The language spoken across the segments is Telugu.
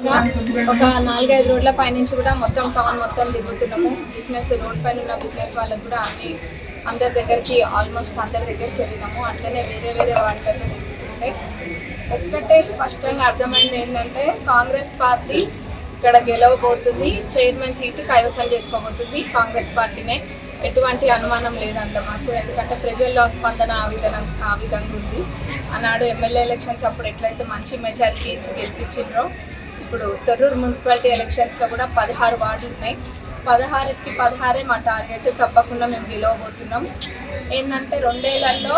భాగంగా ఒక 4-5 రోడ్ల పైనుంచి కూడా మొత్తం టౌన్ మొత్తం తిరుగుతున్నాము. బిజినెస్ రోడ్ పైన ఉన్న బిజినెస్ వాళ్ళకి కూడా అందరి దగ్గరికి ఆల్మోస్ట్ అందరి దగ్గరికి వెళ్ళినాము. అట్లనే వేరే వేరే వాటిలలో తిరుగుతుంటే ఒక్కటే స్పష్టంగా అర్థమైంది ఏంటంటే కాంగ్రెస్ పార్టీ ఇక్కడ గెలవబోతుంది, చైర్మన్ సీటు కైవసం చేసుకోబోతుంది కాంగ్రెస్ పార్టీనే. ఎటువంటి అనుమానం లేదంట మాకు, ఎందుకంటే ప్రజల్లో స్పందన ఆ విధంగా ఉంది. ఆనాడు ఎమ్మెల్యే ఎలక్షన్స్ అప్పుడు ఎట్లయితే మంచి మెజారిటీ ఇచ్చి గెలిపించిండ్రో, ఇప్పుడు తొర్రూరు మున్సిపాలిటీ ఎలక్షన్స్లో కూడా 16 వార్డులు ఉన్నాయి. 16కి 16 మా టార్గెట్. తప్పకుండా మేము గెలవబోతున్నాం. ఏంటంటే 2 ఏళ్లలో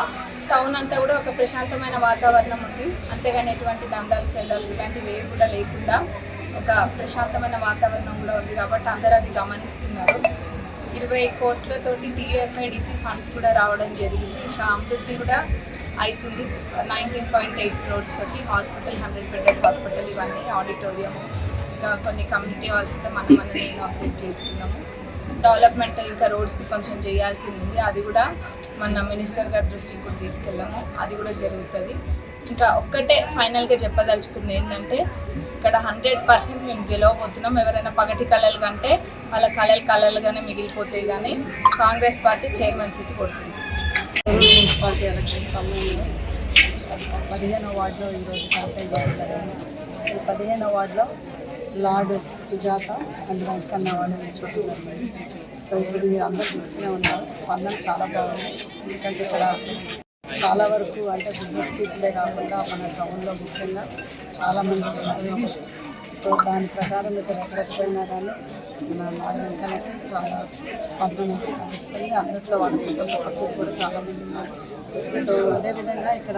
టౌన్ అంతా కూడా ఒక ప్రశాంతమైన వాతావరణం ఉంది. అంతేగాని ఎటువంటి దందాలు చెందాలు ఇలాంటివి ఏవి కూడా లేకుండా ఒక ప్రశాంతమైన వాతావరణం కూడా ఉంది. కాబట్టి అందరూ అది గమనిస్తున్నారు. 20 కోట్లతోటి TUFIDC ఫండ్స్ కూడా రావడం జరిగింది. ఇంకా అభివృద్ధి కూడా అవుతుంది. 19.8 crores తోటి హాస్పిటల్, 100 bedded హాస్పిటల్, ఇవన్నీ ఆడిటోరియం, ఇంకా కొన్ని కమ్యూనిటీ హాల్స్తో మనం ఇనాగ్రేట్ చేసుకున్నాము. డెవలప్మెంట్ ఇంకా రోడ్స్ కొంచెం చేయాల్సింది ఉంది. అది కూడా మన మినిస్టర్ గారి దృష్టికి కూడా తీసుకెళ్ళాము. అది కూడా జరుగుతుంది. ఇంకా ఒక్కటే ఫైనల్గా చెప్పదలుచుకుంది ఏంటంటే ఇక్కడ 100% మేము గెలవబోతున్నాం. ఎవరైనా పగటి కళలు కంటే వాళ్ళ కళలుగానే మిగిలిపోతాయి. కానీ కాంగ్రెస్ పార్టీ చైర్మన్ సీట్ కొడుతుంది. మున్సిపాలిటీ ఎలక్షన్ సమయంలో 15వ వార్డులో ఈరోజు క్యాంపెయిన్ చేస్తారు. ఈ 15వ వార్డులో లార్డ్ సుజాత అండ్ వెంకన్న వాళ్ళు చూస్తున్నారు. సో ఇప్పుడు మీరు అందరూ చూస్తూనే ఉన్నారు. స్పందన చాలా బాగుంది. ఎందుకంటే ఇక్కడ చాలా వరకు అంటే బిజినెస్ పీపులే కాకుండా మన టౌన్లో ముఖ్యంగా చాలామంది ఉన్నారు. సో దాని ప్రకారం ఇక్కడ ఎక్కడైనా కానీ మన లార్డ్ వెంకన్నకి చాలా స్పందన లభిస్తుంది. అందులో వాళ్ళ కుటుంబ సభ్యులు కూడా చాలామంది ఉన్నారు. సో అదేవిధంగా ఇక్కడ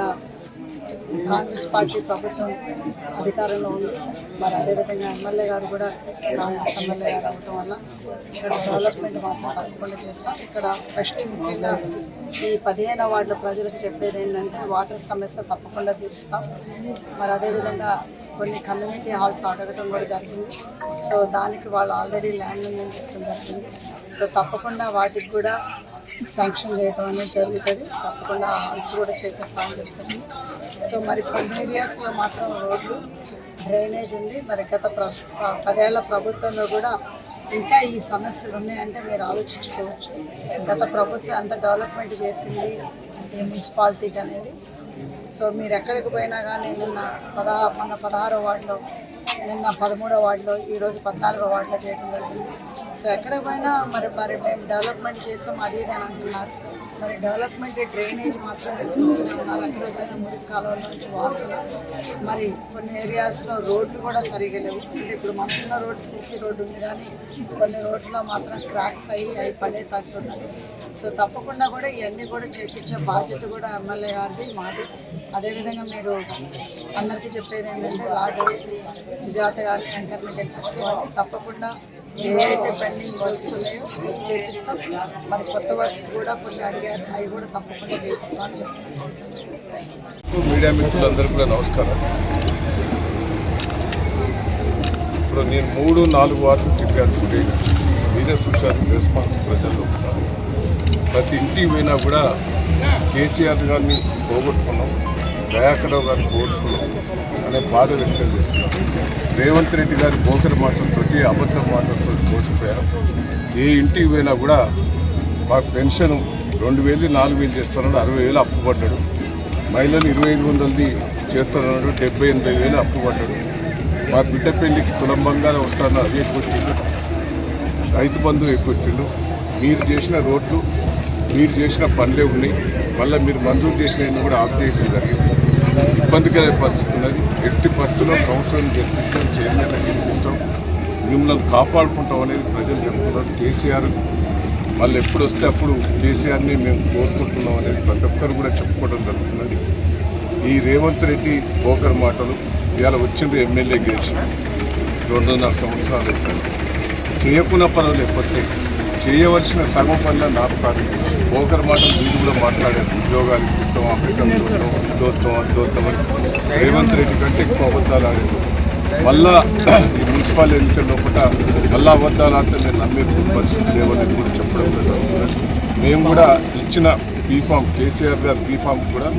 కాంగ్రెస్ పార్టీ ప్రభుత్వం అధికారంలో ఉంది. మరి అదేవిధంగా ఎమ్మెల్యే గారు కూడా కాంగ్రెస్ ఎమ్మెల్యే గారు అవ్వటం వల్ల ఇక్కడ డెవలప్మెంట్ మాత్రం తప్పకుండా చేస్తాం. ఇక్కడ స్పెషల్లీ ముఖ్యంగా ఈ 15వ వార్డుల ప్రజలకు చెప్పేది ఏంటంటే వాటర్ సమస్య తప్పకుండా తీరుస్తాం. మరి అదేవిధంగా కొన్ని కమ్యూనిటీ హాల్స్ అడగటం కూడా జరిగింది. సో దానికి వాళ్ళు ఆల్రెడీ ల్యాండ్ ఉందని చెప్పడం జరిగింది. సో తప్పకుండా వాటికి కూడా శాంక్షన్ చేయడం అనేది జరుగుతుంది. తప్పకుండా హాల్స్ కూడా చేపిస్తామని చెప్తుంది. సో మరి కొన్ని ఏరియాస్లో మాత్రం రోడ్లు, డ్రైనేజ్ ఉంది. మరి గత 10 ఏళ్ల ప్రభుత్వంలో కూడా ఇంకా ఈ సమస్యలు ఉన్నాయంటే మీరు ఆలోచించుకోవచ్చు. గత ప్రభుత్వం అంత డెవలప్మెంట్ చేసింది ఈ మున్సిపాలిటీకి అనేది. సో మీరు ఎక్కడికి పోయినా కానీ మొన్న 16వ వార్డులో, నిన్న 13వ వార్డులో, ఈరోజు 14వ వార్డులో చేయడం జరిగింది. సో ఎక్కడికి పోయినా మరి మేము డెవలప్మెంట్ చేస్తాం అది ఇది అని అంటున్నారు. మరి డెవలప్మెంట్ డ్రైనేజ్ మాత్రం మీరు చూస్తూనే ఉన్నారు. ఎక్కడికి పోయినా మురికి కాలువల నుంచి వాసన. మరి కొన్ని ఏరియాస్లో రోడ్లు కూడా సరిగా లేవు. అంటే ఇప్పుడు మనకున్న రోడ్డు CC రోడ్డు ఉంది, కానీ కొన్ని రోడ్లలో మాత్రం క్రాక్స్ అయ్యి పడే తగ్గుతున్నాయి. సో తప్పకుండా కూడా ఇవన్నీ కూడా చేయించే బాధ్యత కూడా ఎమ్మెల్యే గారిది, మాది. అదేవిధంగా మీరు అందరికీ చెప్పేది ఏంటంటే లార్డ్ సుజాత గారి వెంకన్న గెలిపించుకోవాలి. తప్పకుండా ఏవైతే పెండింగ్ వర్క్స్ ఉన్నాయో చేపిస్తాం. మరి కొత్త వర్క్స్ కూడా కొన్ని అడిగారు, అవి కూడా తప్పకుండా చేపిస్తామని చెప్తున్నాం. మీడియా మిత్రులందరూ కూడా నమస్కారం. ఇప్పుడు నేను 3-4 వార్డులు తిరిగాను. మీరే చూశారు రెస్పాన్స్ ప్రజల్లో. ప్రతి ఇంటికి పోయినా కూడా కేసీఆర్ గారిని పోగొట్టుకున్నాం, దయాకరావు గారిని పోగొట్టుకున్నాం అనే బాధ వ్యక్తం చేస్తున్నాం. రేవంత్ రెడ్డి గారి పోకరి మాటలతో, అబద్ధ మాటలతో మోసపోయాం. ఏ ఇంటికి పోయినా కూడా మాకు పెన్షన్ 2,000, 4,000 చేస్తున్నాడు, 60,000 అప్పు పడ్డాడు. మహిళలు 2,500 చేస్తున్నాడు, 70-80,000 అప్పు పడ్డాడు. మా బిడ్డ పెళ్లికి తులం బంగారం వస్తాను, అది ఎక్కువ. రైతు బంధువు ఎక్కువ. మీరు చేసిన రోడ్లు, మీరు చేసిన పనులే ఉన్నాయి. మళ్ళీ మీరు మంజూరు చేసిన కూడా ఆఫ్ చేయడం జరిగింది. ఇబ్బందికర పరిస్థితి ఉన్నది. ఎట్టి పరిస్థితుల్లో కౌన్సిల్ని గెలిపిస్తాం, చైర్మన్ గెలిపిస్తాం, మిమ్మల్ని కాపాడుకుంటాం అనేది ప్రజలు చెప్తున్నారు. కేసీఆర్ మళ్ళీ ఎప్పుడు వస్తే అప్పుడు కేసీఆర్ని మేము కోరుకుంటున్నాం అనేది ప్రతి ఒక్కరు కూడా చెప్పుకోవడం జరుగుతున్నది. ఈ రేవంత్ రెడ్డి పోకర్ మాటలు ఇవాళ వచ్చింది. ఎమ్మెల్యే గెలిచి 2.5 సంవత్సరాలు చేయకున్న పనులు లేకపోతే చేయవలసిన సగం పనుల నాపకాలు పోకర్ మాటలు వీళ్ళు కూడా మాట్లాడారు. ఉద్యోగాలు ఇస్తాం, అమెరికన్ దోస్తాం అని రేవంత్ రెడ్డి కంటే ఎక్కువ అబద్ధాలు ఆడారు. మళ్ళా ఈ మున్సిపల్ ఎన్నికల లోపల మళ్ళా అబద్ధాలు ఆడితే నేను నమ్మే పరిస్థితి లేవని కూడా చెప్పడం జరుగుతుంది. మేము కూడా ఇచ్చిన బీఫామ్, కేసీఆర్ గారు బీఫామ్ కూడా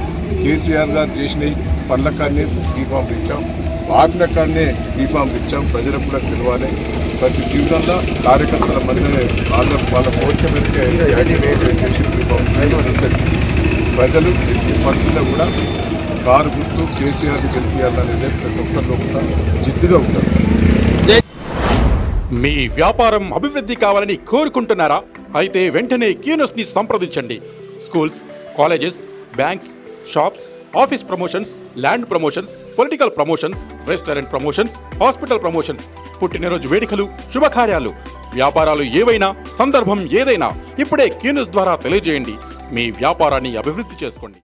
కేసీఆర్ గారు చేసిన పనుల కానీ బీఫామ్ ఇచ్చాం. వాటిల కాడనే బీఫామ్ ఇచ్చాం. ప్రజలకు కూడా తెలియాలి. ప్రతి జీవితంలో కార్యకర్తల మధ్యనే వాళ్ళ కోరిక మేరకే చేసి బీఫామ్ ప్రజలు ఎట్టి పరిస్థితుల్లో కూడా కారు గుర్తు కేసీఆర్ని గెలిపించాలనేది ప్రతి ఒక్కరిలో కూడా జిద్దుగా ఉంటారు. మీ వ్యాపారం అభివృద్ధి కావాలని కోరుకుంటున్నారా? అయితే వెంటనే క్యూనస్ని సంప్రదించండి. Schools, colleges, banks, shops, office promotions, land promotions, political promotions, restaurant promotions, hospital promotions, పుట్టినరోజు వేడుకలు, శుభకార్యాలు, వ్యాపారాలు ఏవైనా, సందర్భం ఏదైనా ఇప్పుడే క్యూనస్ ద్వారా తెలియజేయండి. మీ వ్యాపారాన్ని అభివృద్ధి చేసుకోండి.